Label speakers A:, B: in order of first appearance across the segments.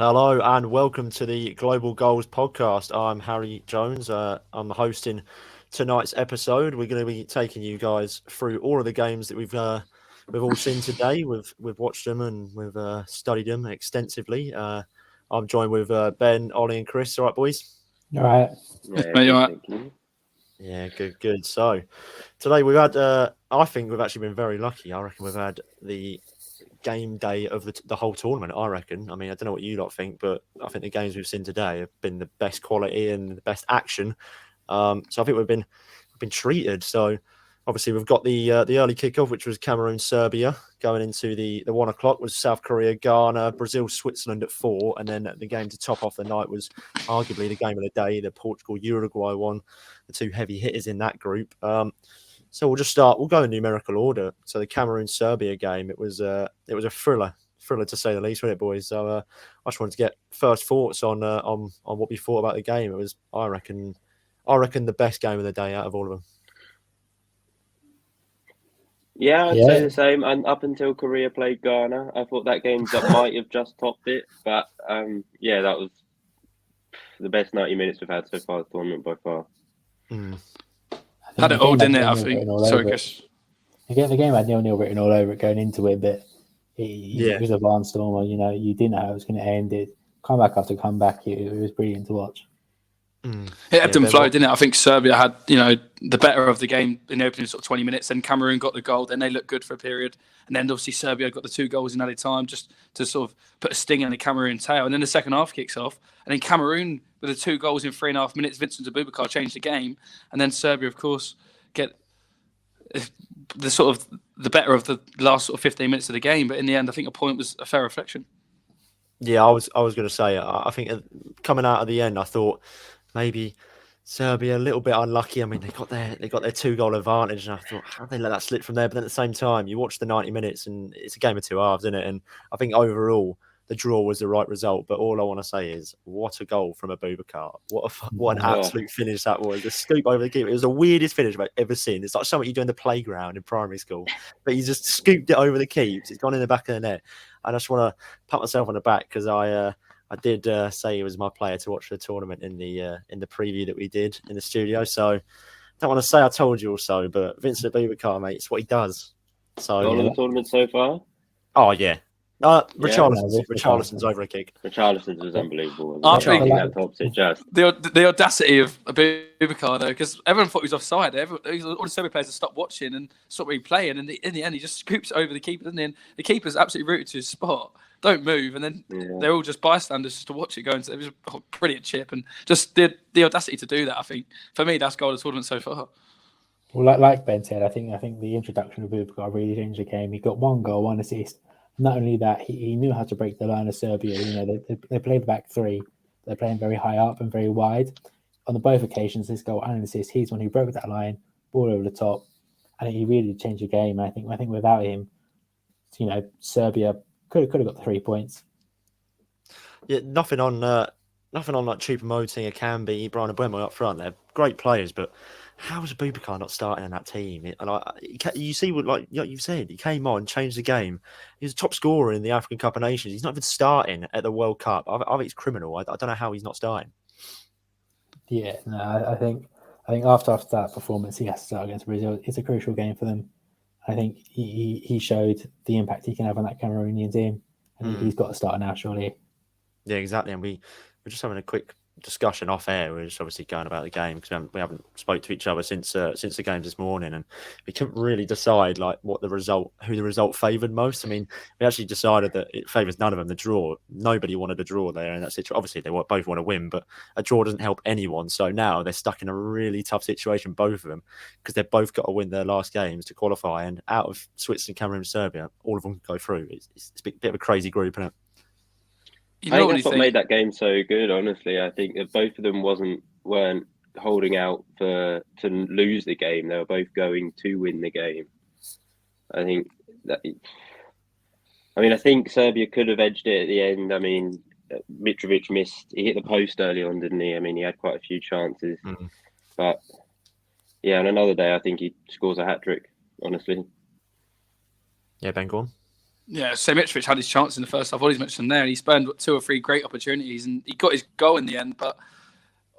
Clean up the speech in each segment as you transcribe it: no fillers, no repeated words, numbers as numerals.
A: Hello and welcome to the Global Goals podcast. I'm Harry Jones. I'm hosting tonight's episode. We're going to be taking you guys through all of the games that we've all seen today. We've watched them and we've studied them extensively. I'm joined with Ben, Ollie, and Chris. All right, boys.
B: All right.
C: Yeah,
D: Mate, you
C: good,
D: all right?
C: thank you.
A: Yeah, good. So today we've had. I think we've actually been very lucky. I reckon we've had the game day of the whole tournament. I reckon. I mean, I don't know what you lot think, but I think the games we've seen today have been the best quality and the best action. So I think we've been treated. So obviously we've got the early kickoff, which was Cameroon Serbia. Going into the 1 o'clock was South Korea Ghana, Brazil Switzerland at 4, and then the game to top off the night was arguably the game of the day, the Portugal Uruguay one, the two heavy hitters in that group. So we'll just start. We'll go in numerical order. So the Cameroon Serbia game, it was a thriller to say the least, wasn't it, boys? So I just wanted to get first thoughts on what we thought about the game. It was, I reckon, the best game of the day out of all of them.
C: Yeah, I'd
B: Yeah.
C: say the same. And up until Korea played Ghana, I thought that game might have just topped it. But yeah, that was the best 90 minutes we've had so far this tournament by far.
D: Had it all, didn't it? I think. Sorry, Chris.
B: The game had 0-0 written all over it going into it, but it was a barnstormer. You know, you didn't know how it was going to end. It comeback after comeback, it was brilliant to watch.
D: It ebbed and flowed, didn't it? I think Serbia had, the better of the game in the opening sort of 20 minutes. Then Cameroon got the goal. Then they looked good for a period. And then obviously Serbia got the 2 goals in added time just to sort of put a sting in the Cameroon tail. And then the second half kicks off. And then Cameroon, with the 2 goals in 3.5 minutes, Vincent Abubakar changed the game. And then Serbia, of course, get the sort of the better of the last sort of 15 minutes of the game. But in the end, I think a point was a fair reflection.
A: Yeah, I was going to say, I think coming out of the end, I thought maybe Serbia a little bit unlucky. I mean, they got their 2-goal advantage, and I thought, how did they let that slip from there? But then at the same time, you watch the 90 minutes, and it's a game of 2 halves, isn't it? And I think overall, the draw was the right result. But all I want to say is, what a goal from Abubakar! What an absolute finish that was! The scoop over the keeper. It was the weirdest finish I've ever seen. It's like something you do in the playground in primary school, but he just scooped it over the keeps. It's gone in the back of the net. I just want to pat myself on the back because I did say he was my player to watch the tournament in the preview that we did in the studio. So I don't want to say I told you so, but Vincent Abubakar, mate, it's what he does. So
C: All of the tournament so far?
A: Oh yeah. Richarlison's over a kick.
C: Richarlison's was unbelievable.
D: I
C: think
D: think
C: that tops it just.
D: The audacity of Abubakar, though, because everyone thought he was offside. All the Serbia players had stopped watching and stopped replaying, and in the end, he just scoops over the keeper, doesn't he? And the keeper's absolutely rooted to his spot. Don't move, and then they're all just bystanders just to watch it go into. It was a brilliant chip, and just the audacity to do that. I think for me, that's goal of the tournament so far.
B: Well, like Ben said, I think the introduction of Abubakar really changed the game. He got 1 goal, 1 assist. Not only that, he knew how to break the line of Serbia. You know, they play the back 3. They're playing very high up and very wide. On both occasions, this goal and assist, he's the one who broke that line, ball over the top, and he really changed the game. And I think without him, Serbia could have got the 3 points.
A: Yeah, nothing on like Choupo-Moting, Akambi, Brannan and Olly up front. They're great players, but how was Abubakar not starting in that team? And you see what like you said, he came on, changed the game. He was a top scorer in the African Cup of Nations. He's not even starting at the World Cup. I think it's criminal. I don't know how he's not starting.
B: Yeah, no, I think after that performance, he has to start against Brazil. It's a crucial game for them. I think he showed the impact he can have on that Cameroonian team, and he's got to start now, surely.
A: Yeah, exactly. And we're just having a quick discussion off air. We're just obviously going about the game because we haven't spoke to each other since the games this morning, and we couldn't really decide like who the result favoured most. I mean, we actually decided that it favours none of them. The draw, nobody wanted a draw there in that situation. Obviously, they both want to win, but a draw doesn't help anyone. So now they're stuck in a really tough situation, both of them, because they've both got to win their last games to qualify. And out of Switzerland, Cameroon, Serbia, all of them go through. It's a bit of a crazy group, isn't it?
C: I think that's what made that game so good. Honestly, I think that both of them weren't holding out to lose the game. They were both going to win the game. I think Serbia could have edged it at the end. I mean, Mitrovic he hit the post early on, didn't he? I mean, he had quite a few chances, but yeah, on another day, I think he scores a hat trick. Honestly,
A: yeah, Ben, go on.
D: Yeah, so Mitrovic had his chance in the first half. All he's mentioned there, he spurned 2 or 3 great opportunities, and he got his goal in the end. But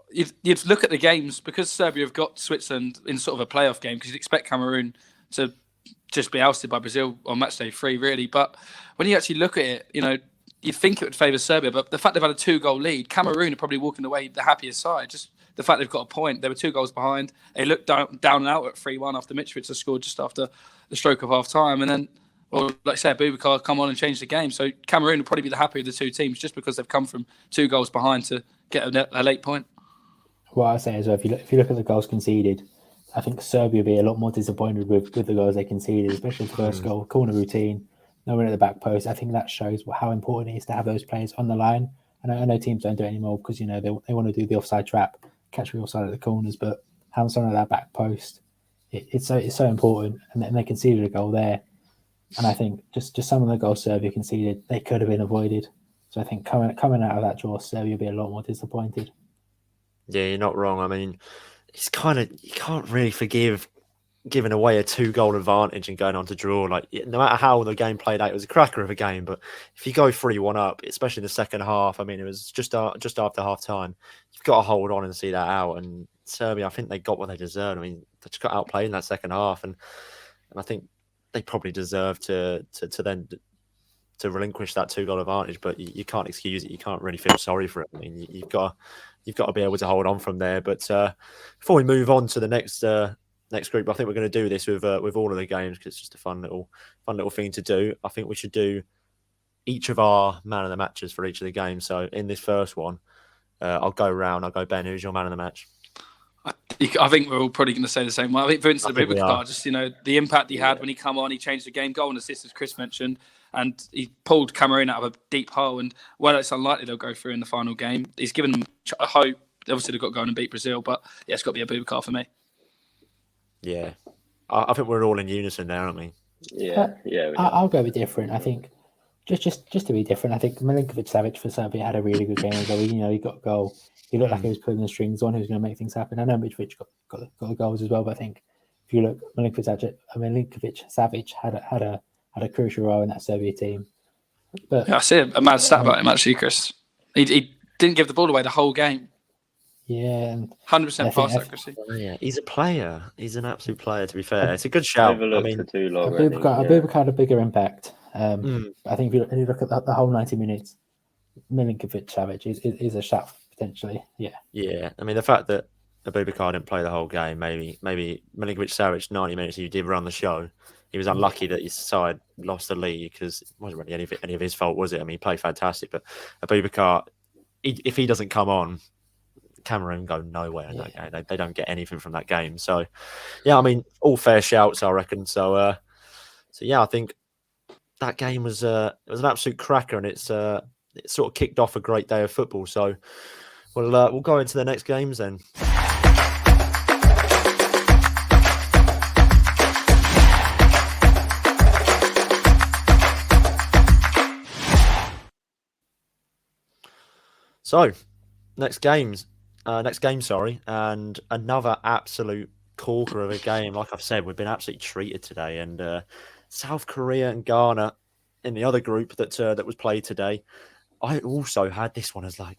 D: you'd look at the games, because Serbia have got Switzerland in sort of a playoff game, because you'd expect Cameroon to just be ousted by Brazil on match day 3, really. But when you actually look at it, you'd think it would favour Serbia. But the fact they've had a 2-goal lead, Cameroon are probably walking away the happiest side. Just the fact they've got a point. They were 2 goals behind. They looked down and out at 3-1 after Mitrovic had scored just after the stroke of half time. And then, like I said, Abubakar come on and change the game. So Cameroon will probably be the happier of the 2 teams, just because they've come from 2 goals behind to get a late point.
B: What I say is, if you look at the goals conceded, I think Serbia will be a lot more disappointed with the goals they conceded, especially the first goal, corner routine, no one at the back post. I think that shows how important it is to have those players on the line. And I know teams don't do it anymore because they want to do the offside trap, catch the offside at the corners, but having someone at that back post, it's so important. And then they conceded a goal there. And I think just some of the goals Serbia conceded, they could have been avoided. So I think coming out of that draw, Serbia will be a lot more disappointed.
A: Yeah, you're not wrong. I mean, it's you can't really forgive giving away a 2-goal advantage and going on to draw. Like, no matter how the game played out, it was a cracker of a game. But if you go 3-1 up, especially in the second half, I mean, it was just after half time, you've got to hold on and see that out. And Serbia, I think they got what they deserved. I mean, they just got outplayed in that second half, and I think they probably deserve to relinquish that 2-goal advantage. But you can't excuse it. You can't really feel sorry for it. I mean, you've got to be able to hold on from there. But before we move on to the next group, I think we're going to do this with all of the games, because it's just a fun little thing to do. I think we should do each of our man of the matches for each of the games. So in this first one, I'll go round. I'll go, Ben. Who's your man of the match?
D: I think we're all probably going to say the same one. I think Vincent Abubakar, just the impact he had when he come on, he changed the game. Goal and assist, as Chris mentioned, and he pulled Cameroon out of a deep hole. And while it's unlikely they'll go through in the final game, he's given them a hope. Obviously, they've got to go on and beat Brazil, but yeah, it's got to be Abubakar for me.
A: Yeah, I think we're all in unison there, aren't we?
C: Yeah.
B: I'll go with different. I think just to be different, I think Milinkovic-Savic for Serbia had a really good game. He got a goal. He looked like he was putting the strings on. He was going to make things happen. I know Mitrovic got the goals as well, but I think if you look, Milinkovic-Savic had a crucial role in that Serbia team. But
D: I see a mad stat about him actually, Chris. He didn't give the ball away the whole game.
B: Yeah,
D: 100% pass accuracy.
A: Yeah, he's a player. He's an absolute player. To be fair, it's a good shout.
C: I mean, for too long.
B: Abubakar had a bigger impact. I think if you look at the whole 90 minutes, Milinkovic-Savic is a shout potentially.
A: Yeah. I mean, the fact that Abubakar didn't play the whole game, maybe Milinkovic-Savic 90 minutes. He did run the show. He was unlucky that his side lost the league, because it wasn't really any of his fault, was it? I mean, he played fantastic, but Abubakar, if he doesn't come on, Cameroon go nowhere in that game. They don't get anything from that game. So, yeah, I mean, all fair shouts, I reckon. So yeah, I think that game was an absolute cracker, and it sort of kicked off a great day of football. So we'll go into the next games then. So, next game, and another absolute corker of a game. Like I've said, we've been absolutely treated today. And South Korea and Ghana in the other group that was played today. I also had this one as I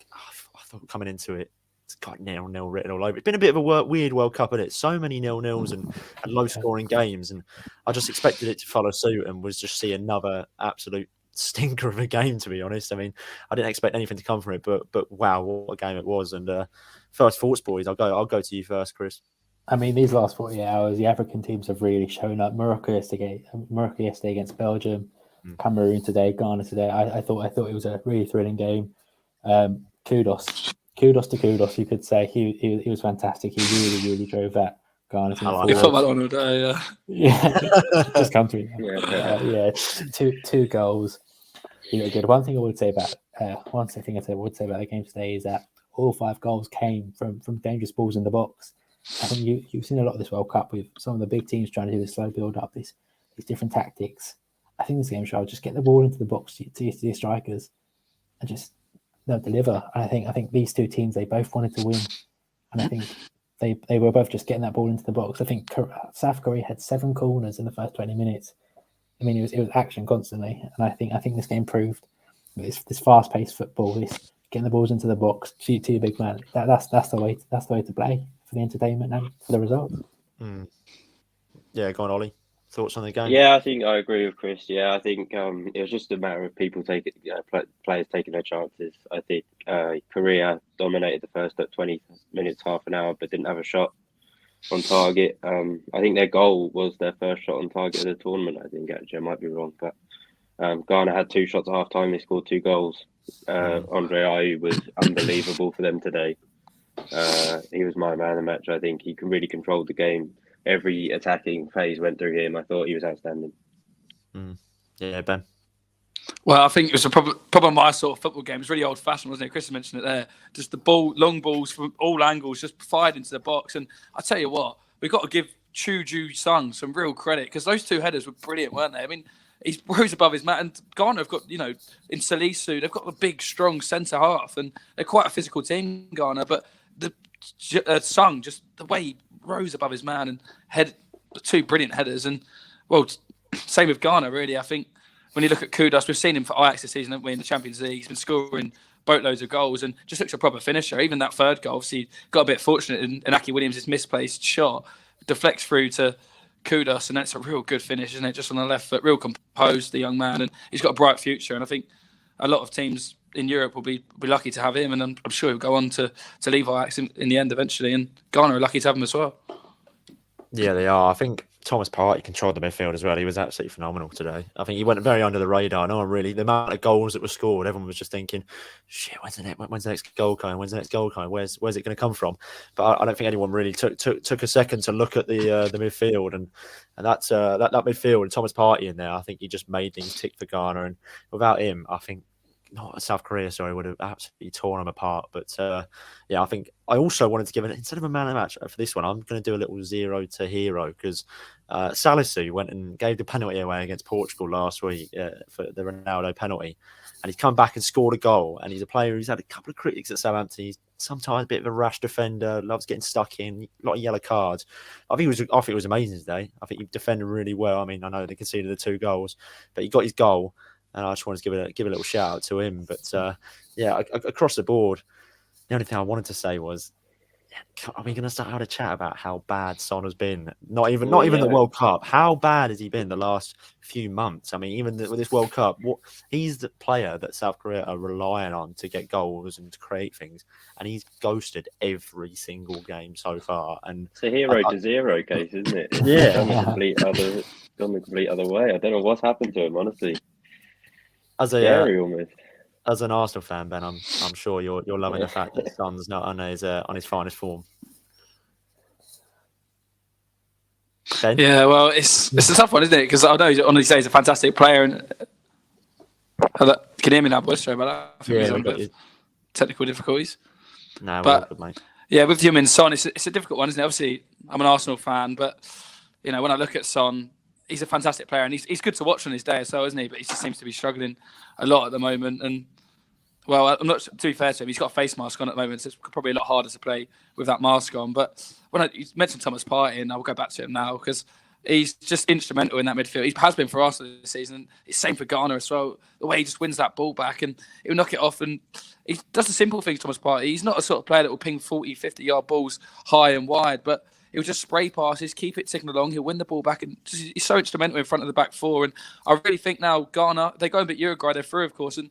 A: thought coming into it, it's got 0-0 written all over. It's been a bit of a weird World Cup, isn't it? So many 0-0s and low-scoring games, and I just expected it to follow suit and was just see another absolute stinker of a game, to be honest. I mean, I didn't expect anything to come from it, but wow, what a game it was. And first thoughts, boys. I'll go to you first, Chris.
B: I mean, these last 48 hours, the African teams have really shown up. Morocco yesterday against Belgium, Cameroon today, Ghana today. I thought it was a really thrilling game. Kudos to Kudos, you could say. He was fantastic. He really drove that Ghana team forward.
D: You thought that one all day,
B: yeah. Just come to me. Two goals. Good. One thing I would say about the game today is that all 5 goals came from dangerous balls in the box. I think you've seen a lot of this World Cup with some of the big teams trying to do this slow build up, these different tactics. I think this game should just get the ball into the box to your strikers and just they'll deliver. And I think these two teams, they both wanted to win, and I think they were both just getting that ball into the box. I think South Korea had 7 corners in the first 20 minutes. I mean, it was action constantly, and I think this game proved this fast-paced football, this getting the balls into the box, two big men. That's the way to play for the entertainment and for the results.
A: Yeah, go on, Ollie. Thoughts on the game?
C: Yeah, I think I agree with Chris. Yeah, I think it was just a matter of people players taking their chances. I think Korea dominated the first 20 minutes, half an hour, but didn't have a shot on target. I think their goal was their first shot on target of the tournament. I think actually I might be wrong, but Ghana had 2 shots at half time. They scored 2 goals. Andre Ayew was unbelievable for them today. He was my man of the match. I think he really controlled the game. Every attacking phase went through him. I thought he was outstanding.
A: Yeah, Ben.
D: Well, I think it was a problem. My sort of football game. It was really old-fashioned, wasn't it? Chris mentioned it there. Just the long balls from all angles, just fired into the box. And I tell you what, we've got to give Chu Ju-sung some real credit because those 2 headers were brilliant, weren't they? I mean, he rose above his man. And Ghana have got, in Salisu, they've got a big, strong centre half, and they're quite a physical team, Ghana. But the Sung, just the way he rose above his man and had 2 brilliant headers. And well, same with Ghana, really. I think when you look at Kudos, we've seen him for Ajax this season, haven't we, in the Champions League. He's been scoring boatloads of goals and just looks a proper finisher. Even that 3rd goal, obviously got a bit fortunate in Aki Williams' misplaced shot, deflects through to Kudos, and that's a real good finish, isn't it? Just on the left foot, real composed, the young man, and he's got a bright future. And I think a lot of teams in Europe will be lucky to have him, and I'm sure he'll go on to leave Ajax in the end eventually. And Ghana are lucky to have him as well.
A: Yeah, they are. I think Thomas Partey controlled the midfield as well. He was absolutely phenomenal today. I think he went very under the radar. No one really, the amount of goals that were scored, everyone was just thinking, shit, when's the next goal coming? When's it going to come from? But I don't think anyone really took a second to look at the midfield and that's that midfield and Thomas Partey in there. I think he just made things tick for Ghana, and without him, I think South Korea, would have absolutely torn them apart. But I think I also wanted to give it, instead of a man of the match for this one, I'm going to do a little 0 to hero because Salisu went and gave the penalty away against Portugal last week for the Ronaldo penalty, and he's come back and scored a goal. And he's a player who's had a couple of critics at Southampton. He's sometimes a bit of a rash defender, loves getting stuck in, a lot of yellow cards. I think it was amazing today. I think he defended really well. I mean, I know they conceded the 2 goals, but he got his goal. And I just wanted to give a little shout out to him. But across the board, the only thing I wanted to say was, are we going to start having a chat about how bad Son has been? Not even the World Cup. How bad has he been the last few months? I mean, even with this World Cup, he's the player that South Korea are relying on to get goals and to create things, and he's ghosted every single game so far. And
C: it's a hero to zero case, isn't it?
A: Yeah,
C: gone the complete other way. I don't know what's happened to him, honestly.
A: As an Arsenal fan, Ben, I'm sure you're loving the fact that Son's not on his finest form. Ben?
D: Yeah, well, it's a tough one, isn't it? Because I know he's a fantastic player. And can you hear me now, boys? Sorry about that. I think he's on a bit of technical difficulties.
A: No, but good, mate.
D: Yeah, with Heung-min Son, it's a difficult one, isn't it? Obviously, I'm an Arsenal fan, but when I look at Son, he's a fantastic player, and he's good to watch on his day as well, isn't he? But he just seems to be struggling a lot at the moment. And well, I'm not, to be fair to him, he's got a face mask on at the moment, so it's probably a lot harder to play with that mask on. But when you mentioned Thomas Partey, and I'll go back to him now because he's just instrumental in that midfield. He has been for Arsenal this season. It's same for Ghana as well. The way he just wins that ball back and he'll knock it off, and he does the simple things. Thomas Partey, he's not a sort of player that will ping 40, 50-yard balls high and wide, but he'll just spray passes, keep it ticking along. He'll win the ball back, and he's so instrumental in front of the back 4. And I really think now Ghana, they go and beat Uruguay, they're through, of course. And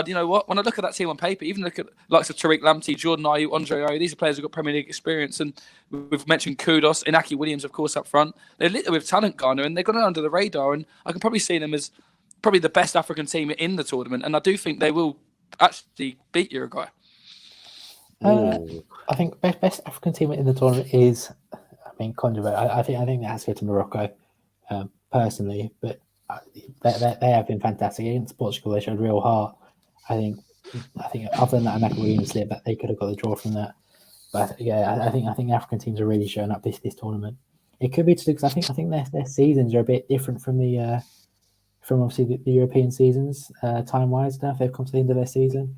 D: you know what? When I look at that team on paper, even look at likes of Tariq Lamptey, Jordan Ayew, Andre Ayew, these are players who've got Premier League experience. And we've mentioned Kudos, Inaki Williams, of course, up front. They're littered with talent, Ghana, and they've gone under the radar. And I can probably see them as probably the best African team in the tournament. And I do think they will actually beat Uruguay.
B: I think best African team in the tournament is, controversial. I think that has to go to Morocco, personally. But they have been fantastic against Portugal. They showed real heart. I think other than that, Inaki Williams slip, that they could have got the draw from that. But I think African teams are really showing up this tournament. It could be because I think their seasons are a bit different from from obviously the European seasons time wise. Now if they've come to the end of their season,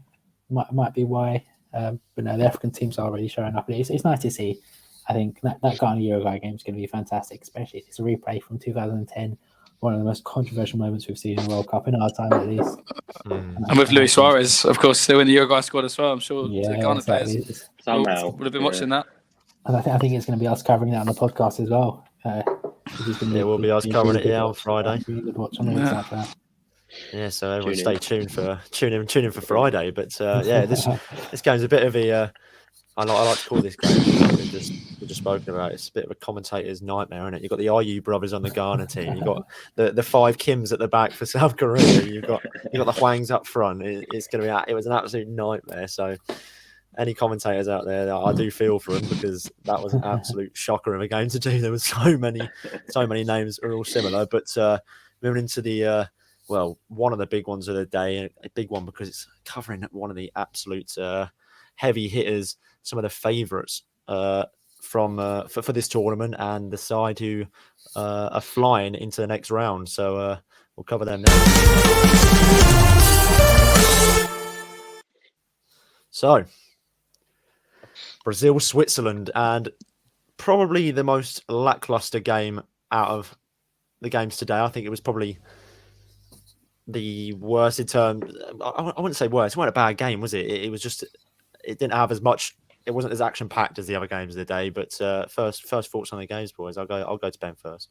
B: might be why. But no, the African teams are really showing up. It's nice to see. I think that Ghana Uruguay game is going to be fantastic, especially if it's a replay from 2010 one of the most controversial moments we've seen in the World Cup in our time, at least.
D: And with Luis Suarez, of course, still in the Uruguay squad as well. I'm sure the Ghana players
C: somehow
D: would have been watching that.
B: And I think it's going to be us covering that on the podcast as well.
A: We'll be us covering it on Friday. Yeah, so everyone stay tuned for tune in for Friday. But this game's a bit of a I like to call this game we've just spoken about. It's a bit of a commentator's nightmare, isn't it? You've got the Ayew brothers on the Ghana team. You've got the five Kims at the back for South Korea. You've got the Hwangs up front. It's going to be it was an absolute nightmare. So any commentators out there, I do feel for them, because that was an absolute shocker of a game to do. There was so many names are all similar. But moving into the one of the big ones of the day, a big one because it's covering one of the absolute heavy hitters, some of the favourites for this tournament, and the side who are flying into the next round. So we'll cover them now. So, Brazil, Switzerland, and probably the most lackluster game out of the games today. I think it was probably the worst in terms. I wouldn't say worst. It wasn't a bad game, was it? It was just, it didn't have as much. It wasn't as action packed as the other games of the day. But first thoughts on the games, boys. I'll go to Ben first.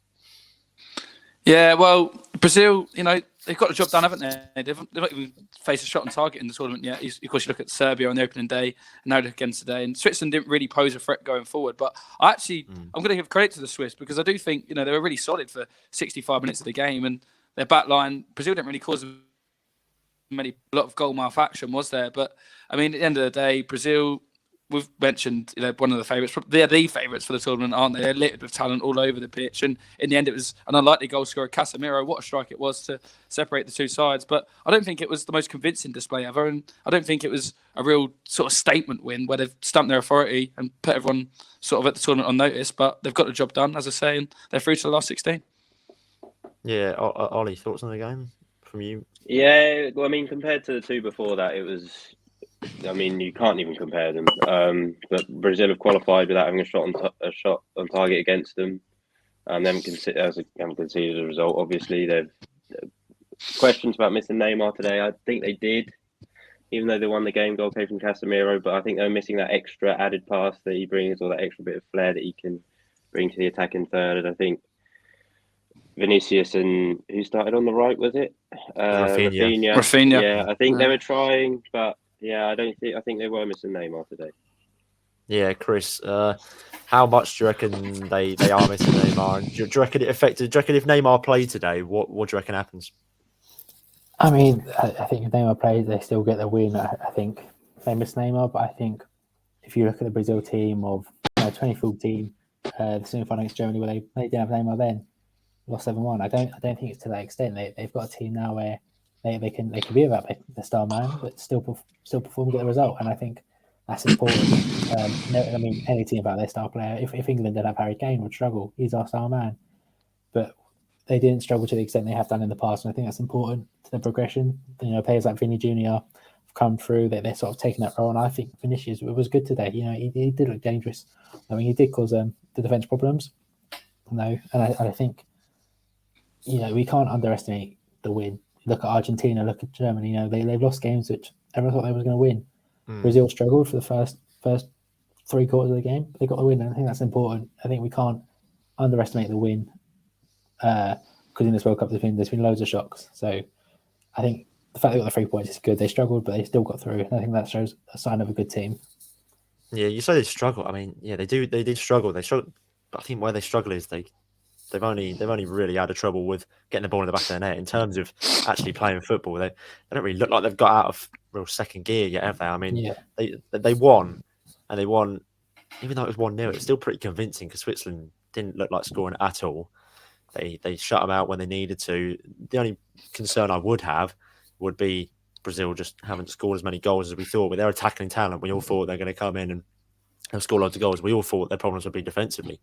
D: Yeah, well, Brazil, they've got the job done, haven't they? They've not even faced a shot on target in the tournament yet. Of course, you look at Serbia on the opening day, and now look again today. And Switzerland didn't really pose a threat going forward. But I'm going to give credit to the Swiss, because I do think, they were really solid for 65 minutes of the game. And their back line, Brazil didn't really cause a lot of goal mouth action, was there? But, at the end of the day, Brazil, we've mentioned, one of the favourites. They're the favourites for the tournament, aren't they? They're littered with talent all over the pitch. And in the end, it was an unlikely goal scorer, Casemiro. What a strike it was to separate the two sides. But I don't think it was the most convincing display ever. And I don't think it was a real sort of statement win where they've stamped their authority and put everyone sort of at the tournament on notice. But they've got the job done, as I say, and they're through to the last 16.
A: Yeah, Ollie, thoughts on the game from you?
C: Yeah, well, compared to the two before that, it was... you can't even compare them. But Brazil have qualified without having a shot on target against them, and they haven't conceded a result. Obviously, they've questions about missing Neymar today. I think they did, even though they won the game. Goal came from Casemiro, but I think they're missing that extra added pass that he brings, or that extra bit of flair that he can bring to the attacking third. And I think Vinicius and who started on the right, was it? Rafinha. Yeah, I think they were trying, but. Yeah, I think they were missing Neymar today.
A: Yeah, Chris, how much do you reckon they are missing Neymar? And do you reckon it affected? Do you reckon if Neymar played today, what do you reckon happens?
B: I think if Neymar plays, they still get the win. I think they miss Neymar, but I think if you look at the Brazil team of 2014, the semi-final against Germany, where they didn't have Neymar then, lost 7-1. I don't think it's to that extent. They've got a team now where they can be about the star man, but still perform and get the result. And I think that's important. Any team about their star player. If England did have Harry Kane, would struggle. He's our star man, but they didn't struggle to the extent they have done in the past. And I think that's important to the progression. Players like Vinny Jr. have come through. They're sort of taking that role. And I think Vinicius was good today. He did look dangerous. He did cause the defence problems. And I think we can't underestimate the win. Look at Argentina, look at Germany. They've lost games which everyone thought they was going to win. Brazil struggled for the first 3 quarters of the game. They got the win, and I think that's important. I think we can't underestimate the win because in this World Cup there's been loads of shocks. So I think the fact they got the 3 points is good. They struggled, but they still got through. And I think that shows a sign of a good team.
A: Yeah, you say they struggle. They did struggle. They struggle. But I think where they struggle is they've only really had a trouble with getting the ball in the back of their net in terms of actually playing football. They don't really look like they've got out of real second gear yet, have they? They won, and they won, even though it was 1-0. It's still pretty convincing because Switzerland didn't look like scoring at all. They shut them out when they needed to. The only concern I would have would be Brazil just haven't scored as many goals as we thought. With their attacking talent, we all thought they're going to come in and they'll score loads of goals. We all thought their problems would be defensively,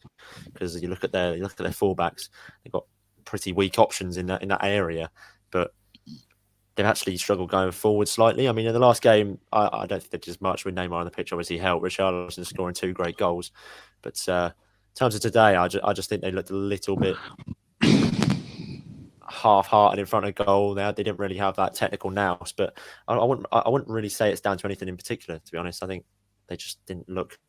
A: because you look at their fullbacks, they've got pretty weak options in that area, but they've actually struggled going forward slightly. In the last game, I don't think they did as much with Neymar on the pitch. Obviously, helped Richarlison scoring 2 great goals, but in terms of today, I just think they looked a little bit. half-hearted in front of goal. They didn't really have that technical nous, but I wouldn't really say it's down to anything in particular, to be honest. I think they just didn't look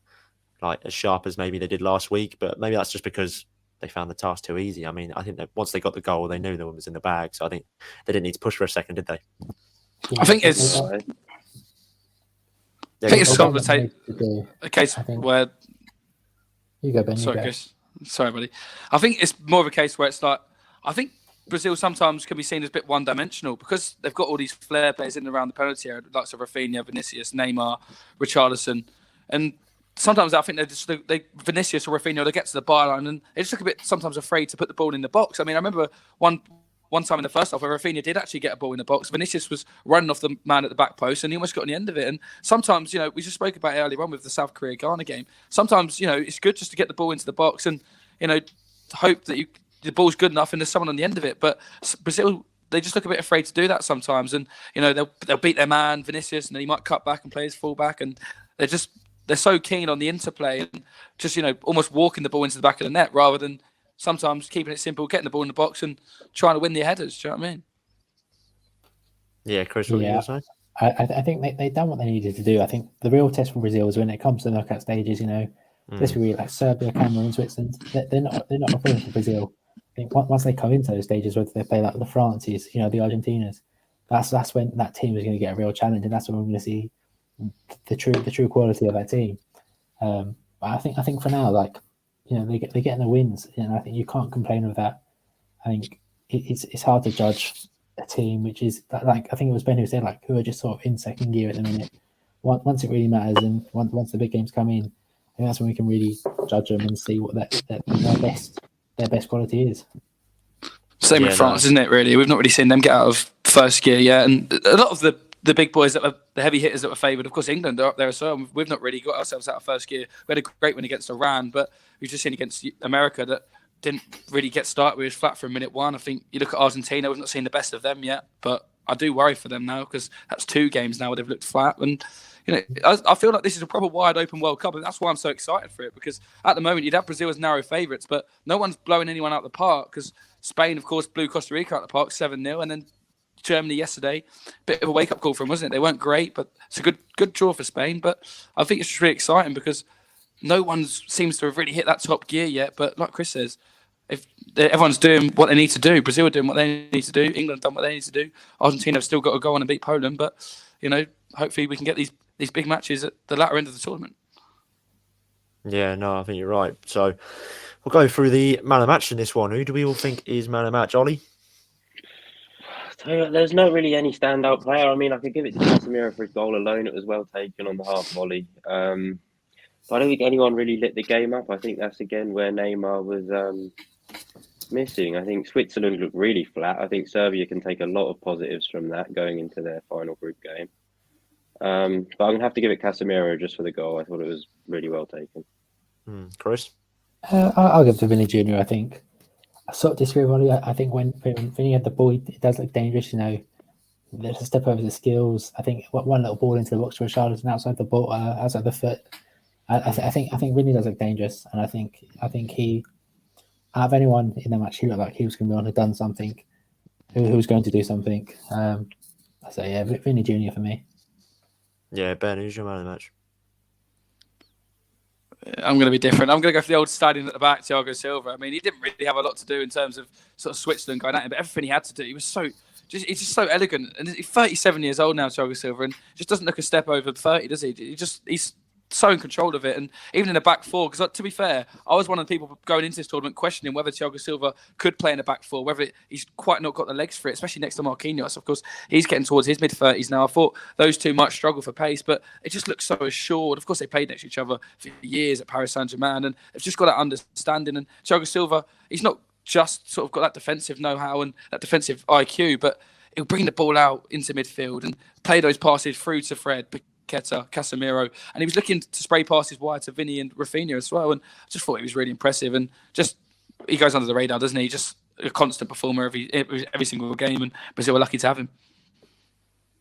A: like as sharp as maybe they did last week, but maybe that's just because they found the task too easy. I mean, I think that once they got the goal, they knew the one was in the bag, so I think they didn't need to push for a second, did they?
B: Yeah,
D: I think it's sort of a case where.
B: You go, Ben.
D: Sorry, Chris. Sorry, buddy. I think it's more of a case where it's like, I think Brazil sometimes can be seen as a bit one-dimensional because they've got all these flair players in and around the penalty area, like Rafinha, Vinicius, Neymar, Richarlison, and sometimes I think Vinicius or Rafinha, they get to the byline and they just look a bit sometimes afraid to put the ball in the box. I mean, I remember one time in the first half where Rafinha did actually get a ball in the box. Vinicius was running off the man at the back post and he almost got on the end of it. And sometimes, we just spoke about it earlier on with the South Korea-Ghana game. Sometimes, it's good just to get the ball into the box and, hope that the ball's good enough and there's someone on the end of it. But Brazil, they just look a bit afraid to do that sometimes. And, they'll beat their man, Vinicius, and then he might cut back and play his fullback. And they're so keen on the interplay and just, almost walking the ball into the back of the net rather than sometimes keeping it simple, getting the ball in the box and trying to win the headers. Do you know what I mean?
A: Yeah, Chris, what you say?
B: I think they done what they needed to do. I think the real test for Brazil is when it comes to knockout stages. Let's be real, like Serbia, Cameroon, Switzerland. They're not a problem for Brazil. I think once they come into those stages, whether they play like the Frances, the Argentinas, that's when that team is going to get a real challenge, and that's when we're going to see the true quality of that team. But I think for now, they're getting the wins, and I think you can't complain with that. I think it's hard to judge a team which is I think it was Ben who said who are just sort of in second gear at the minute. Once it really matters, and once the big games come in, I think that's when we can really judge them and see what their best quality is.
D: Same with France, isn't it? Really, we've not really seen them get out of first gear yet, and a lot of the big boys that were the heavy hitters that were favoured. Of course, England are up there as well. We've not really got ourselves out of first gear. We had a great win against Iran, but we've just seen against America that didn't really get started. We was flat from minute one. I think you look at Argentina, we've not seen the best of them yet, but I do worry for them now because that's 2 games now where they've looked flat. And I feel like this is a proper wide open World Cup, and that's why I'm so excited for it. Because at the moment you'd have Brazil as narrow favourites, but no one's blowing anyone out the park. Because Spain, of course, blew Costa Rica out the park 7-0, and then Germany yesterday, bit of a wake up call for them, wasn't it? They weren't great, but it's a good draw for Spain. But I think it's just really exciting because no one seems to have really hit that top gear yet. But like Chris says, if everyone's doing what they need to do, Brazil are doing what they need to do, England done what they need to do, Argentina have still got to go on and beat Poland. But hopefully we can get these big matches at the latter end of the tournament.
A: Yeah, no, I think you're right. So we'll go through the man of the match in this one. Who do we all think is man of the match? Ollie?
C: There's not really any standout player. I mean, I could give it to Casemiro for his goal alone. It was well taken on the half volley. But I don't think anyone really lit the game up. I think that's again where Neymar was missing. I think Switzerland looked really flat. I think Serbia can take a lot of positives from that going into their final group game. But I'm going to have to give it Casemiro just for the goal. I thought it was really well taken.
A: Chris?
B: I'll give it to Vinny Jr., I think. I sort of disagree with Ollie. I think when he had the ball, it does look dangerous. There's a step over the skills. I think one little ball into the box for Richarlison outside the ball, outside the foot. I think Vinny does look dangerous, and I think he, out of anyone in the match, he looked like he was going to be on, had done something, who was going to do something. So yeah, Vinny Jr. for me.
A: Yeah, Ben, who's your man of the match?
D: I'm going to be different. I'm going to go for the old stallion at the back, Thiago Silva. I mean, he didn't really have a lot to do in terms of sort of Switzerland going at him, but everything he had to do, he's just so elegant. And he's 37 years old now, Thiago Silva, and just doesn't look a step over 30, does he? He's so in control of it, and even in the back four, because to be fair, I was one of the people going into this tournament questioning whether Thiago Silva could play in the back four, whether he's quite not got the legs for it, especially next to Marquinhos. Of course, he's getting towards his mid-30s now. I thought those two might struggle for pace, but it just looks so assured. Of course, they played next to each other for years at Paris Saint-Germain, and they've just got that understanding. And Thiago Silva, he's not just sort of got that defensive know-how and that defensive IQ, but he'll bring the ball out into midfield and play those passes through to Fred, Keta, Casemiro, and he was looking to spray passes wide to Vinny and Rafinha as well, and I just thought he was really impressive, and just he goes under the radar, doesn't he? Just a constant performer every single game, and Brazil are lucky to have him.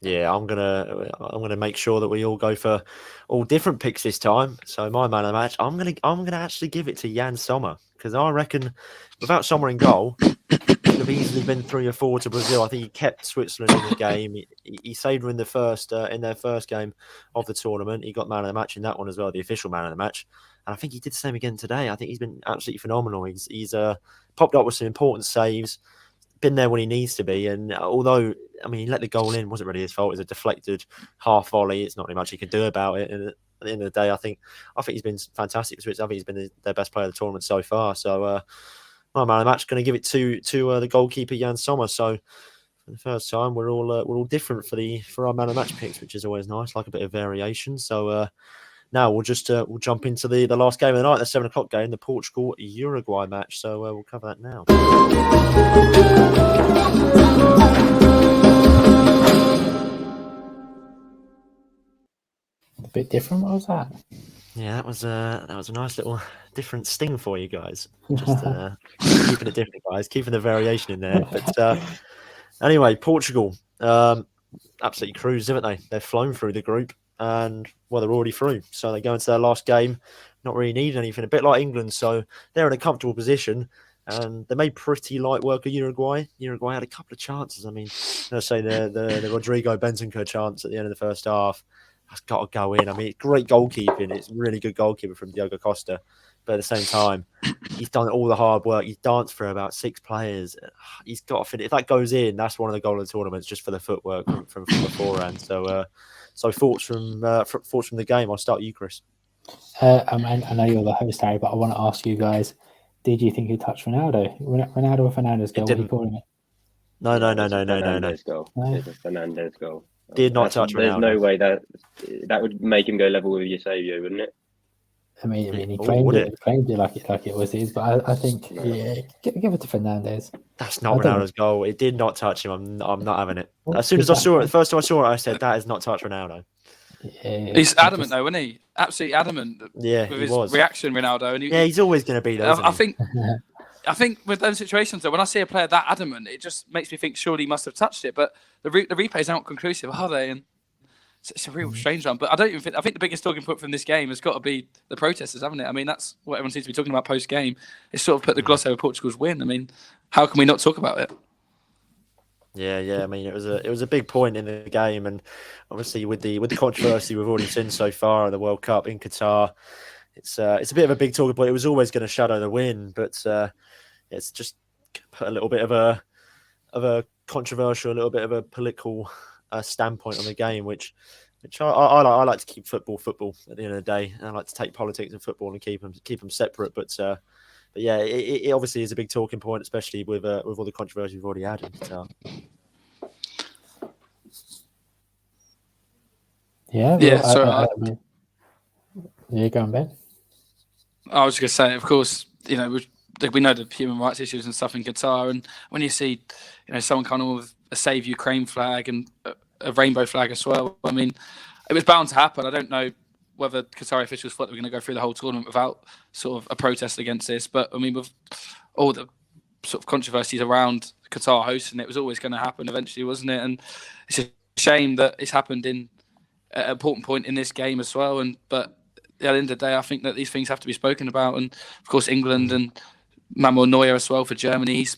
A: Yeah, I'm gonna make sure that we all go for all different picks this time. So my man of the match, I'm gonna actually give it to Jan Sommer, because I reckon without Sommer in goal, could have easily been 3 or 4 to Brazil. I think he kept Switzerland in the game. He saved them in their first game of the tournament. He got man of the match in that one as well, the official man of the match. And I think he did the same again today. I think he's been absolutely phenomenal. He's popped up with some important saves, been there when he needs to be. And although, I mean, he let the goal in, wasn't really his fault. It was a deflected half volley. It's not really much he can do about it. And at the end of the day, I think he's been fantastic. I think he's been their best player of the tournament so far. So, my man of the match, going to give it to the goalkeeper Jan Sommer. So, for the first time, we're all different for our man of the match picks, which is always nice, like a bit of variation. So, now we'll jump into the last game of the night, the 7 o'clock game, the Portugal-Uruguay match. So we'll cover that now.
B: A bit different. What was that?
A: Yeah, that was a nice little different sting for you guys. Just keeping it different, guys, keeping the variation in there. But anyway, Portugal absolutely cruised, haven't they? They've flown through the group. And well, they're already through, so they go into their last game, not really needing anything. A bit like England, so they're in a comfortable position, and they made pretty light work of Uruguay. Uruguay had a couple of chances. I mean, let's say the Rodrigo Bentancur chance at the end of the first half has got to go in. I mean, it's great goalkeeping. It's really good goalkeeping from Diogo Costa, but at the same time, he's done all the hard work. He's danced for about 6 players. He's got to finish. If that goes in, that's one of the goal of the tournaments just for the footwork from beforehand. So thoughts from the game. I'll start with you, Chris.
B: I know you're the host, Harry, but I want to ask you guys: did you think he touched Ronaldo? Ronaldo or Fernandes goal? What are you calling it?
A: No.
C: Fernandes goal. It's a Fernandes goal.
A: Did not touch Ronaldo.
C: There's no way that would make him go level with Eusebio, wouldn't it?
B: I mean, he claimed it like it was his, but I think give it to Fernandes.
A: That's not Ronaldo's goal. It did not touch him. I'm not having it. As soon as I saw it, the first time I saw it, I said that is not touch Ronaldo.
B: Yeah,
D: he's adamant though, isn't he? Absolutely adamant.
A: Yeah,
D: with his reaction, Ronaldo. And
A: he's always going to be there.
D: I think with those situations, though, when I see a player that adamant, it just makes me think surely he must have touched it. But the replays aren't conclusive, are they? And it's a real strange one. But I think the biggest talking point from this game has got to be the protesters, haven't it? I mean, that's what everyone seems to be talking about post game. It's sort of put the gloss over Portugal's win. I mean, how can we not talk about it?
A: Yeah. I mean, it was a big point in the game, and obviously with the controversy we've already seen so far in the World Cup in Qatar, it's a bit of a big talking point. It was always going to shadow the win, but it's just put a little bit of a controversial, a little bit of a political standpoint on the game, which I like to keep football at the end of the day. I like to take politics and football and keep them separate, but yeah, it obviously is a big talking point, especially with all the controversy we've already had in Qatar.
B: Yeah, go on, Ben.
D: I was going to say, of course, we know the human rights issues and stuff in Qatar, and when you see, someone coming with a Save Ukraine flag and a rainbow flag as well, I mean, it was bound to happen. I don't know whether Qatari officials thought they were going to go through the whole tournament without sort of a protest against this, but I mean, with all the sort of controversies around Qatar hosting, it was always going to happen eventually, wasn't it? And it's a shame that it's happened in an important point in this game as well. But at the end of the day, I think that these things have to be spoken about. And of course, England and Manuel Neuer as well for Germany. He's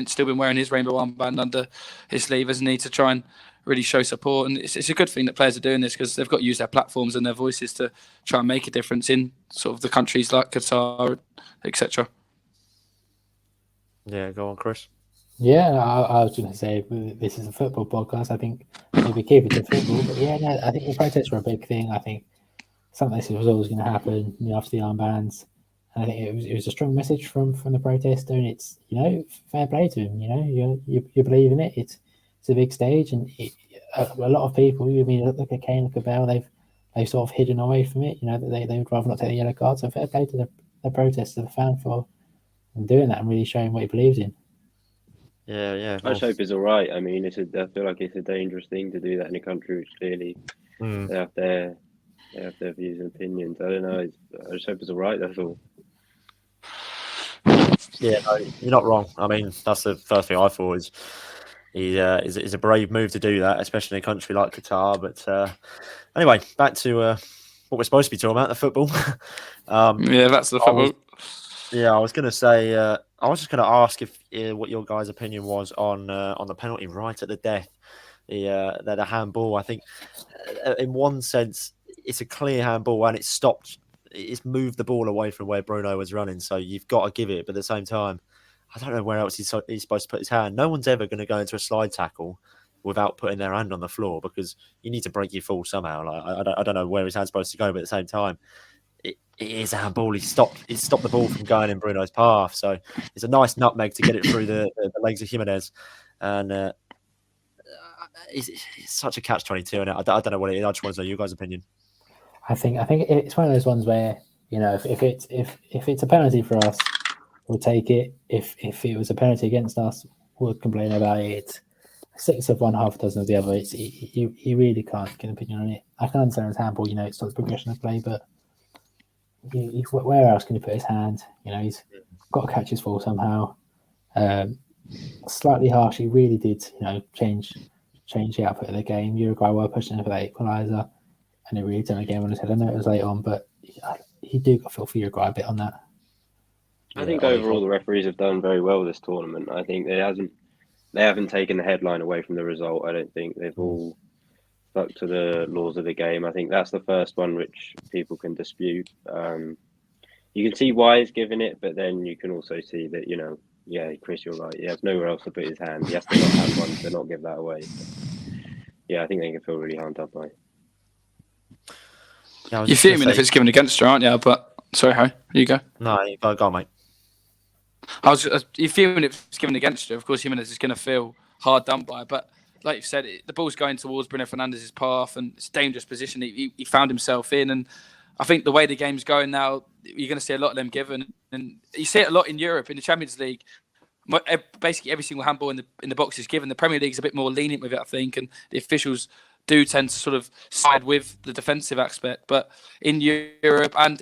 D: still been wearing his rainbow armband under his sleeve, hasn't he, to try and really show support. And it's a good thing that players are doing this because they've got to use their platforms and their voices to try and make a difference in sort of the countries like Qatar, etc.
A: Yeah, go on, Chris.
B: Yeah, I was going to say this is a football podcast. I think maybe keep it to football, but I think the protests were a big thing. I think something like this was always going to happen after the armbands. And I think it was a strong message from the protester, and it's fair play to him. You believe in it. It's a big stage, and a lot of people. I mean, look at Kane, look at Bale. They've sort of hidden away from it. They would rather not take the yellow card. So fair play to the protester, the fan for doing that and really showing what he believes in.
A: Yeah.
C: I just hope it's all right. I mean, I feel like it's a dangerous thing to do that in a country which clearly they have their views and opinions. I don't know. I just hope it's all right. That's all.
A: Yeah, no, you're not wrong. I mean, that's the first thing I thought is is a brave move to do that, especially in a country like Qatar. But anyway, back to what we're supposed to be talking about, the football.
D: Yeah, that's the football.
A: Yeah, I was going to say. I was just going to ask if what your guys' opinion was on the penalty right at the death, the handball. I think, in one sense, it's a clear handball and it's stopped. It's moved the ball away from where Bruno was running, so you've got to give it. But at the same time, I don't know where else he's supposed to put his hand. No one's ever going to go into a slide tackle without putting their hand on the floor because you need to break your fall somehow. Like I don't know where his hand's supposed to go, but at the same time, it is a handball. He stopped the ball from going in Bruno's path. So it's a nice nutmeg to get it through the legs of Jimenez, and it's such a catch-22. And I don't know what it is. I just want to know your guys' opinion.
B: I think it's one of those ones where, you know, if it's a penalty for us, we'll take it. If it was a penalty against us, we'll complain about it. It's 6 of one, half a dozen of the other. You really can't get an opinion on it. I can understand his handball, you know, it's not the progression of play, but where else can he put his hand? You know, he's got to catch his fall somehow. Slightly harsh. He really did, you know, change the output of the game. Uruguay were pushing for that equaliser, and it really turned the game on his head. I know it was late on, but he do feel for Uruguay a bit on that.
C: I think overall the referees have done very well this tournament. I think they haven't taken the headline away from the result. I don't think they've all stuck to the laws of the game. I think that's the first one which people can dispute. You can see why he's given it, but then you can also see that, you know, yeah, Chris, you're right. He has nowhere else to put his hand. He has to not have one to not give that away. Yeah, I think they can feel really harmed up by it.
D: Yeah, you're fuming if it's given against her, aren't you? But sorry, Harry, you go.
A: No, go on, mate.
D: You're fuming if it's given against her. Of course, Jimenez is going to feel hard done by. But like you've said, the ball's going towards Bruno Fernandes's path, and it's a dangerous position he found himself in. And I think the way the game's going now, you're going to see a lot of them given, and you see it a lot in Europe in the Champions League. Basically, every single handball in the box is given. The Premier League's a bit more lenient with it, I think, and the officials do tend to sort of side with the defensive aspect. But in Europe and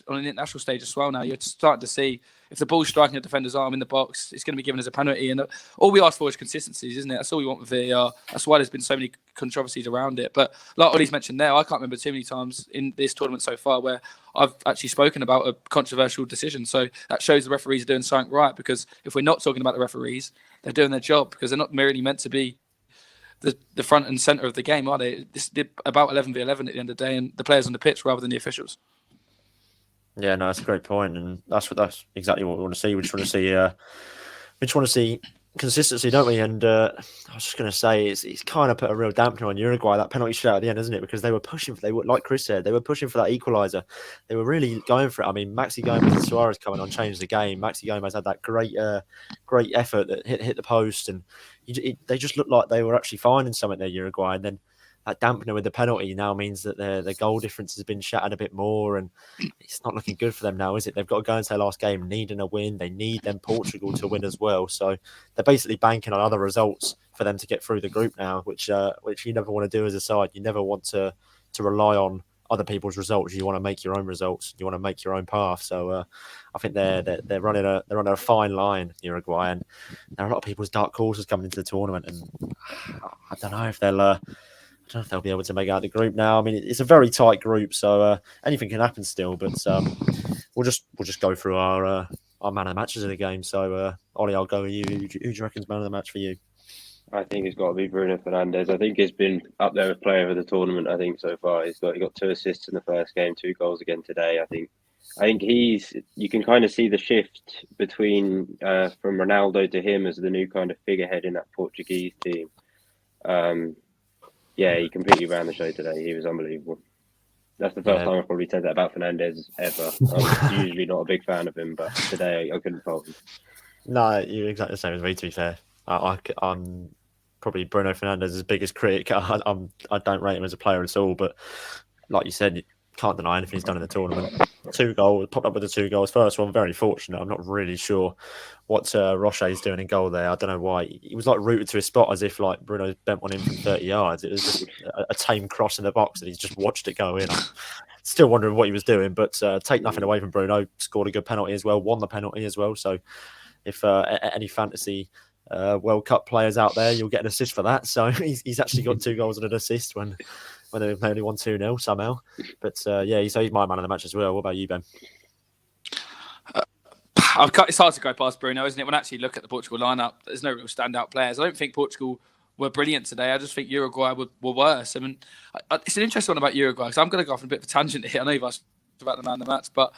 D: on an international stage as well now, you're starting to see if the ball's striking a defender's arm in the box, it's going to be given as a penalty. And all we ask for is consistencies, isn't it? That's all we want with VAR. That's why there's been so many controversies around it. But like Olly's mentioned there, I can't remember too many times in this tournament so far where I've actually spoken about a controversial decision. So that shows the referees are doing something right, because if we're not talking about the referees, they're doing their job, because they're not merely meant to be the front and centre of the game, are they? This is about 11v11 at the end of the day, and the players on the pitch rather than the officials.
A: Yeah, no, that's a great point, and that's exactly what we want to see. We just want to see consistency, don't we? And I was just going to say, it's kind of put a real dampener on Uruguay, that penalty shootout at the end, isn't it? Because they were like Chris said, they were pushing for that equaliser. They were really going for it. I mean, Maxi Gomez and Suarez coming on changed the game. Maxi Gomez had that great effort that hit the post, and they just looked like they were actually finding something there, Uruguay. And then that dampener with the penalty now means that their goal difference has been shattered a bit more, and it's not looking good for them now, is it? They've got to go into their last game needing a win. They need them Portugal to win as well. So they're basically banking on other results for them to get through the group now, which you never want to do as a side. You never want to rely on other people's results. You want to make your own results. You want to make your own path. So I think they're running a fine line, Uruguay, and there are a lot of people's dark horses coming into the tournament, and I don't know if they'll be able to make out the group now. I mean, it's a very tight group, so anything can happen still. But we'll just go through our man of the matches of the game. So Ollie, I'll go with you. Who do you reckon's man of the match for you?
C: I think it's got to be Bruno Fernandes. I think he's been up there with player of the tournament. I think so far he got 2 assists in the first game, 2 goals again today. I think you can kind of see the shift between from Ronaldo to him as the new kind of figurehead in that Portuguese team. Yeah, he completely ran the show today. He was unbelievable. That's the first time I've probably said that about Fernandes ever. I'm usually not a big fan of him, but today I couldn't fault him. No,
A: you're exactly the same as me, to be fair. I'm probably Bruno Fernandes' biggest critic. I don't rate him as a player at all, but like you said, you can't deny anything he's done in the tournament. 2 goals, popped up with the 2 goals. First one, very fortunate. I'm not really sure what Roche's doing in goal there. I don't know why. He was like rooted to his spot as if like Bruno bent one in from 30 yards. It was just a tame cross in the box, and he's just watched it go in. I'm still wondering what he was doing, but take nothing away from Bruno. Scored a good penalty as well, won the penalty as well. So if any fantasy World Cup players out there, you'll get an assist for that. So he's actually got 2 goals and an assist when they've only won 2-0 somehow. But he's my man of the match as well. What about you, Ben?
D: It's hard to go past Bruno, isn't it? When I actually look at the Portugal lineup, there's no real standout players. I don't think Portugal were brilliant today. I just think Uruguay were worse. I mean, it's an interesting one about Uruguay because I'm going to go off on a bit of a tangent here. I know you've asked about the man of the match, but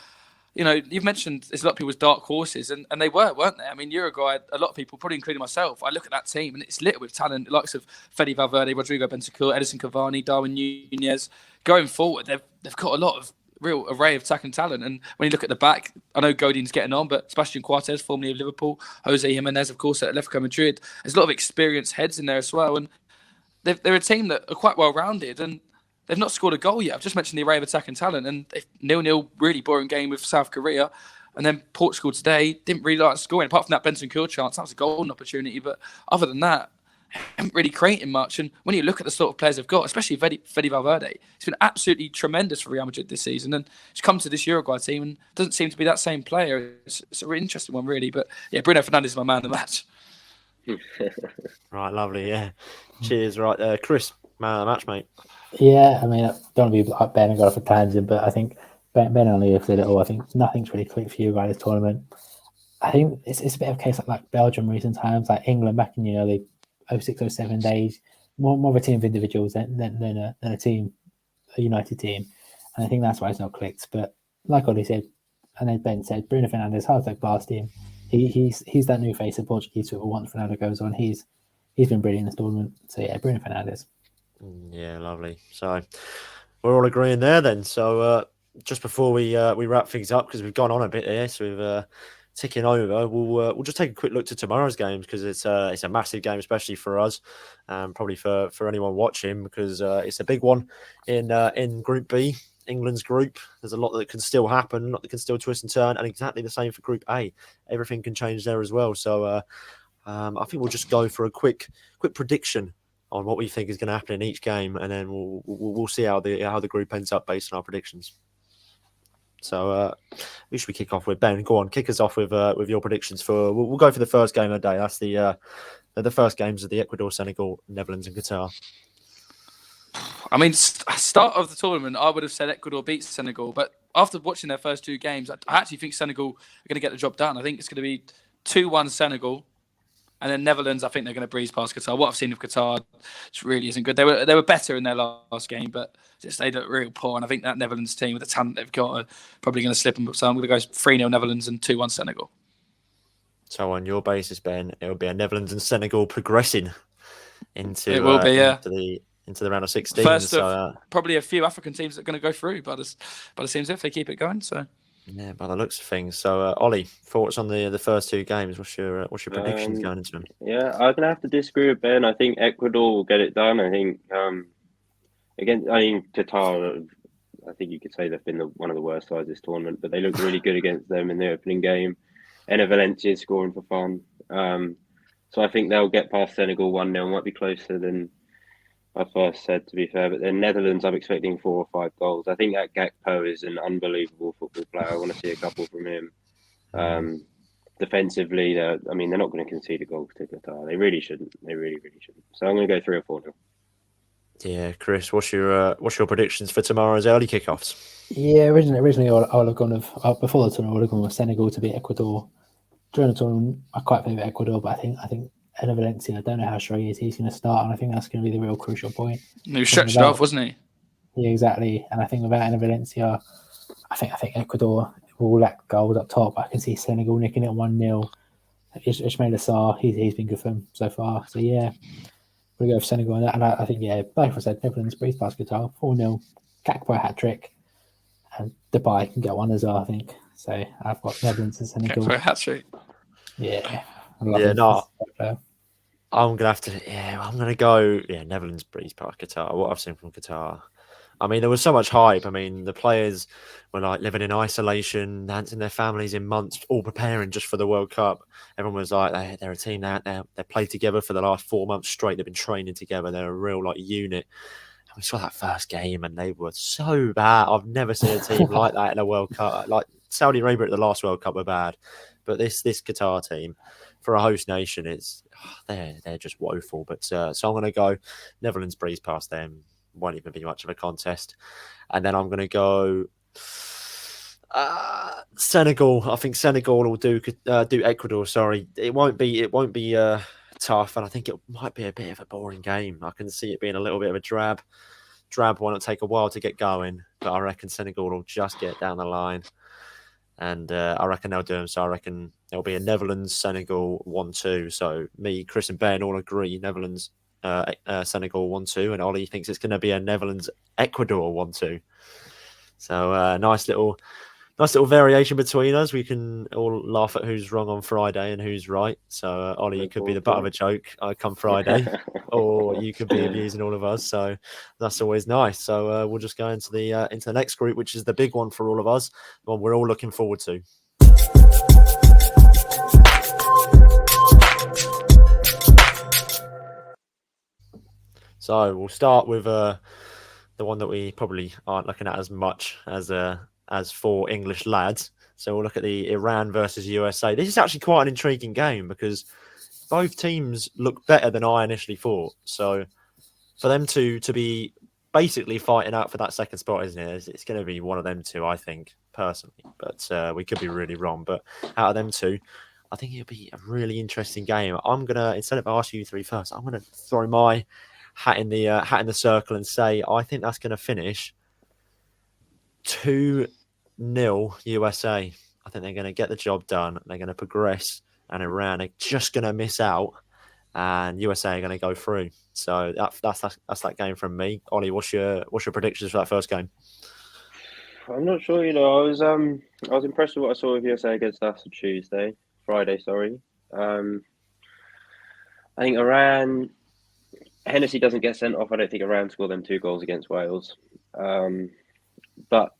D: you've mentioned there's a lot of people's dark horses, and they weren't they? I mean, Uruguay, a lot of people, probably including myself, I look at that team and it's littered with talent, the likes of Fede Valverde, Rodrigo Bentancur, Edison Cavani, Darwin Nunez. Going forward, they've got a lot of real array of attacking talent. And when you look at the back, I know Godin's getting on, but Sebastian Coates, formerly of Liverpool, Jose Jimenez, of course, at Atletico Madrid. There's a lot of experienced heads in there as well. And they're a team that are quite well-rounded, and they've not scored a goal yet. I've just mentioned the array of attacking talent, and 0-0, really boring game with South Korea. And then Portugal today didn't really like scoring. Apart from that Bentancur chance, that was a golden opportunity. But other than that, haven't really created much. And when you look at the sort of players they've got, especially Fede Valverde, he's been absolutely tremendous for Real Madrid this season. And he's come to this Uruguay team and doesn't seem to be that same player. It's a really interesting one, really. But yeah, Bruno Fernandes is my man of the match.
A: Right, lovely, yeah. Cheers, right there. Chris, man of the match, mate.
B: Yeah, I mean, I don't want to be like Ben and go off a tangent, but I think Ben and Ollie have said it all. I think nothing's really clicked for Uruguay this tournament. I think it's a bit of a case like Belgium recent times, like England back in the 06, 07 days, more of a team of individuals than a team, a united team. And I think that's why it's not clicked. But like Ollie said, and then Ben said, Bruno Fernandes, hard to past him. He's that new face of Portuguese football once Ronaldo goes on. He's been brilliant in this tournament. So yeah, Bruno Fernandes.
A: Yeah, lovely. So we're all agreeing there then. So just before we wrap things up, because we've gone on a bit here, so we've ticking over, we'll just take a quick look to tomorrow's games, because it's a massive game, especially for us, probably for anyone watching, because it's a big one in Group B, England's group. There's a lot that can still happen, a lot that can still twist and turn, and exactly the same for Group A. Everything can change there as well. So I think we'll just go for a quick prediction on what we think is going to happen in each game, and then we'll see how the group ends up based on our predictions. So who should we kick off with? Ben, go on, kick us off with your predictions for. We'll go for the first game of the day. That's the first games of the Ecuador, Senegal, Netherlands, and Qatar.
D: I mean, start of the tournament, I would have said Ecuador beats Senegal, but after watching their first two games, I actually think Senegal are going to get the job done. I think it's going to be 2-1 Senegal. And then Netherlands, I think they're going to breeze past Qatar. What I've seen of Qatar really isn't good. They were better in their last game, but they look real poor. And I think that Netherlands team, with the talent they've got, are probably going to slip them. So I'm going to go 3-0 Netherlands and 2-1 Senegal.
A: So on your basis, Ben, it will be a Netherlands and Senegal progressing into into the round of 16.
D: First of probably a few African teams that are going to go through, but it seems if they keep it going. So.
A: Yeah, by the looks of things. So, Ollie, thoughts on the first two games? What's your predictions going into them?
C: Yeah, I'm gonna have to disagree with Ben. I think Ecuador will get it done. I think Qatar. I think you could say they've been one of the worst sides this tournament, but they looked really good against them in the opening game. Enner Valencia scoring for fun. So I think they'll get past Senegal 1-0. Might be closer than I first said, to be fair, but then Netherlands, I'm expecting 4 or 5 goals. I think that Gakpo is an unbelievable football player. I want to see a couple from him. Defensively, they're not going to concede a goal to Qatar. They really shouldn't. They really, really shouldn't. So I'm going to go 3 or 4-0.
A: Yeah, Chris, what's your predictions for tomorrow's early kickoffs?
B: Yeah, originally I would have gone before the tournament. I would have gone with Senegal to beat Ecuador. During the tournament, I quite favour Ecuador, but I think Enner Valencia, I don't know how sure he is. He's going to start, and I think that's going to be the real crucial point.
D: He was stretched off, wasn't he?
B: Yeah, exactly. And I think without Enner Valencia, I think Ecuador will lack goals up top. I can see Senegal nicking it 1-0. Ismail Assar, he's been good for them so far. So yeah, we'll go for Senegal on that. And I think, yeah, like I said, Netherlands breeze past Qatar, 4-0, Gakpo hat trick, and Depay can get one as well, I think. So I've got Netherlands and Senegal.
D: Gakpo hat trick.
B: Yeah.
A: I'm gonna go. Yeah, Netherlands breeze past Qatar. What I've seen from Qatar, I mean, there was so much hype. I mean, the players were like living in isolation, dancing their families in months, all preparing just for the World Cup. Everyone was like, they're a team now. They played together for the last 4 months straight. They've been training together. They're a real unit. And we saw that first game, and they were so bad. I've never seen a team like that in a World Cup. Like Saudi Arabia at the last World Cup were bad, but this Qatar team, for a host nation, they're just woeful. But so I'm going to go Netherlands breeze past them. Won't even be much of a contest. And then I'm going to go Senegal. I think Senegal will do Ecuador. Sorry, it won't be tough, and I think it might be a bit of a boring game. I can see it being a little bit of a drab one. It'll take a while to get going, but I reckon Senegal will just get down the line, and I reckon they'll do them. So I reckon there'll be a Netherlands Senegal 1-2. So me, Chris, and Ben all agree Netherlands Senegal 1-2, and Ollie thinks it's going to be a Netherlands Ecuador 1-2. So nice little variation between us. We can all laugh at who's wrong on Friday and who's right. So, Ollie, you could be the butt of a joke come Friday, or you could be abusing all of us. So that's always nice. So we'll just go into the next group, which is the big one for all of us, the one we're all looking forward to. So we'll start with the one that we probably aren't looking at as much as for English lads. So we'll look at the Iran versus USA. This is actually quite an intriguing game because both teams look better than I initially thought. So for them to be basically fighting out for that second spot, isn't it? It's going to be one of them two, I think, personally. But we could be really wrong. But out of them two, I think it'll be a really interesting game. I'm going to, instead of asking you three first, I'm going to throw my hat in the circle and say I think that's going to finish 2-0 USA. I think they're going to get the job done. They're going to progress, and Iran are just going to miss out, and USA are going to go through. So that's that game from me. Ollie, what's your predictions for that first game?
C: I'm not sure. I was impressed with what I saw of USA against us on Friday. Sorry. I think Iran. Hennessy doesn't get sent off. I don't think Iran score them 2 goals against Wales. But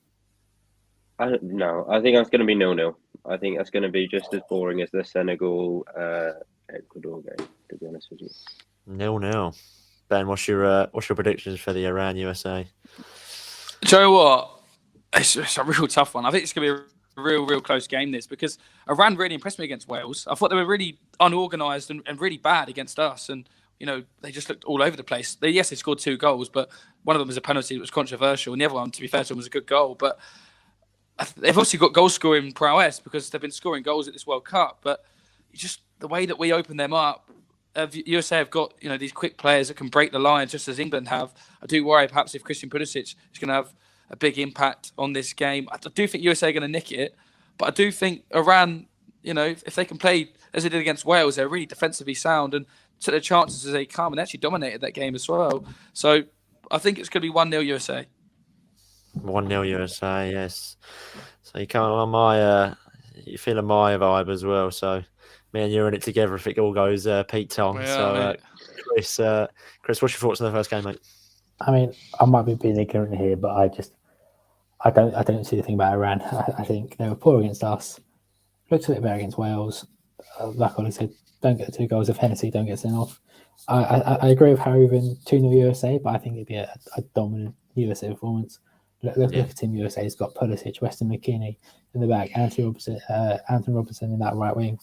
C: I don't know. I think that's going to be 0-0. I think that's going to be just as boring as the Senegal Ecuador game, to be honest with you.
A: 0-0. Ben, what's your predictions for the Iran USA?
D: Do you know what? It's a real tough one. I think it's going to be a real close game, this, because Iran really impressed me against Wales. I thought they were really unorganised and really bad against us, and they just looked all over the place. They scored 2 goals, but one of them was a penalty that was controversial, and the other one, to be fair to them, was a good goal. But they've obviously got goal-scoring prowess because they've been scoring goals at this World Cup. But just the way that we open them up, USA have got these quick players that can break the line, just as England have. I do worry perhaps if Christian Pulisic is going to have a big impact on this game. I do think USA are going to nick it, but I do think Iran, if they can play as they did against Wales, they're really defensively sound and took their chances as they come and actually dominated that game as well. So I think it's going to be 1-0 USA.
A: 1-0 USA, yes. So you're coming on you're feeling my vibe as well. So me and you are in it together if it all goes Pete Tong.
D: Yeah,
A: so Chris, what's your thoughts on the first game, mate?
B: I mean, I might be being ignorant here, but I don't see the thing about Iran. I think they were poor against us. Looks a bit better against Wales. Like Ollie said, don't get the 2 goals if Hennessy don't get sent off. I agree with Harry Van 2-0 USA, but I think it'd be a dominant USA performance. Look at Team USA. It's got Pulisic, Weston McKennie in the back, Anthony Robinson in that right wing.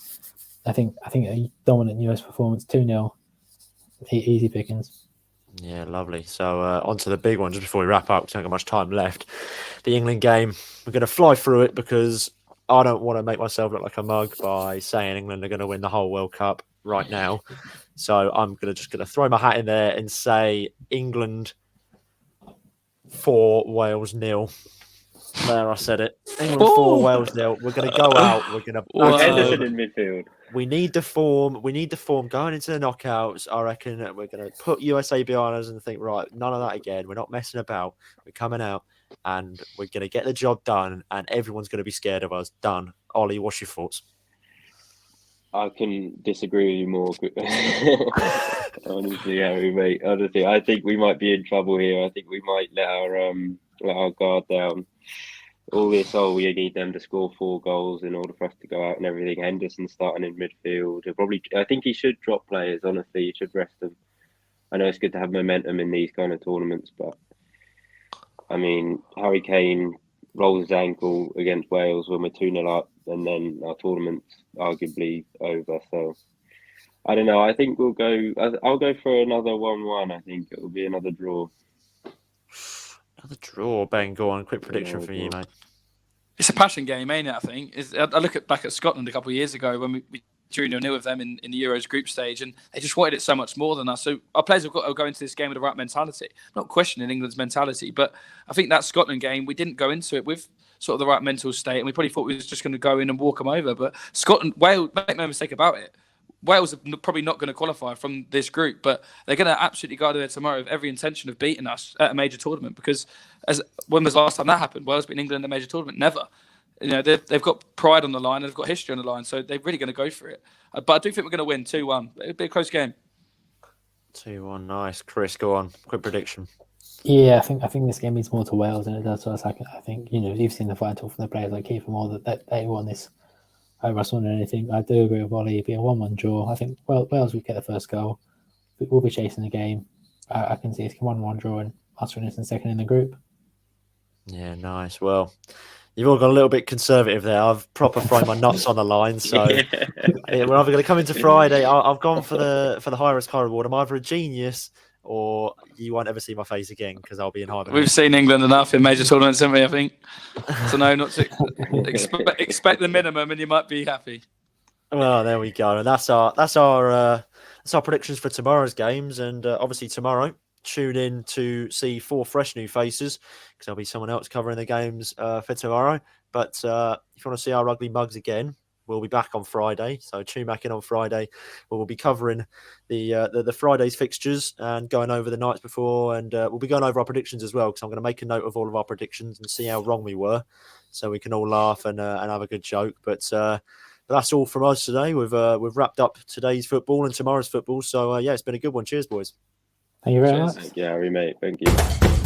B: I think a dominant US performance, 2-0, easy pickings.
A: Yeah, lovely. So on to the big one, just before we wrap up, because we don't got much time left. The England game, we're going to fly through it because I don't want to make myself look like a mug by saying England are going to win the whole World Cup right now. So I'm going to throw my hat in there and say England 4, Wales 0. There, I said it. England 4, Wales 0. We're going to go out. We're going to
C: Henderson in midfield.
A: We need the form going into the knockouts. I reckon we're going to put USA behind us and think, right, none of that again. We're not messing about. We're coming out and we're going to get the job done and everyone's going to be scared of us. Done. Ollie, what's your thoughts?
C: I can disagree with you more. Honestly, Harry, mate. Honestly, I think we might be in trouble here. I think we might let our guard down. All this, we need them to score 4 goals in order for us to go out and everything. Henderson starting in midfield. I think he should drop players, honestly. He should rest them. I know it's good to have momentum in these kind of tournaments, but I mean, Harry Kane rolls his ankle against Wales when we're 2-0 up, and then our tournament's arguably over. So I don't know. I think I'll go for another 1-1. I think it will be another draw.
A: Another draw, Ben. Go on. Quick prediction from you, mate.
D: It's a passion game, ain't it? I think. I look back at Scotland a couple of years ago when we drew 0-0 with them in the Euros group stage, and they just wanted it so much more than us. So our players have got to go into this game with the right mentality. I'm not questioning England's mentality, but I think that Scotland game, we didn't go into it with sort of the right mental state, and we probably thought we was just going to go in and walk them over. But Wales, make no mistake about it, Wales are probably not going to qualify from this group, but they're going to absolutely go there tomorrow with every intention of beating us at a major tournament. Because when was the last time that happened? Wales beat England in a major tournament? Never. You know, they've got pride on the line, and they've got history on the line, so they're really going to go for it. But I do think we're going to win 2-1. It'll be a close game.
A: 2-1, nice. Chris, go on. Quick prediction.
B: Yeah, I think this game means more to Wales than it does to us. I think you've seen the fight talk from the players like Kiefer Moore that they won this over us more than anything. I do agree with Ollie. It'll be a 1-1 draw. I think Wales will get the first goal. We'll be chasing the game. I can see it's a 1-1 draw and us winning second in the group.
A: Yeah, nice. Well, you've all got a little bit conservative there. I've proper thrown my nuts on the line. So we're either going to come into Friday. I've gone for the high risk, high reward. I'm either a genius or you won't ever see my face again because I'll be in hibernation.
D: We've seen England enough in major tournaments, haven't we? I think. So no, not to expect the minimum, and you might be happy.
A: Well, there we go, and that's our predictions for tomorrow's games, and obviously tomorrow. Tune in to see 4 fresh new faces because there'll be someone else covering the games for tomorrow. But if you want to see our ugly mugs again, we'll be back on Friday. So tune back in on Friday. We'll be covering the Friday's fixtures and going over the nights before. And we'll be going over our predictions as well because I'm going to make a note of all of our predictions and see how wrong we were so we can all laugh and have a good joke. But that's all from us today. We've wrapped up today's football and tomorrow's football. So, yeah, it's been a good one. Cheers, boys.
B: Thank you very much.
C: Thank you, Harry, mate. Thank you.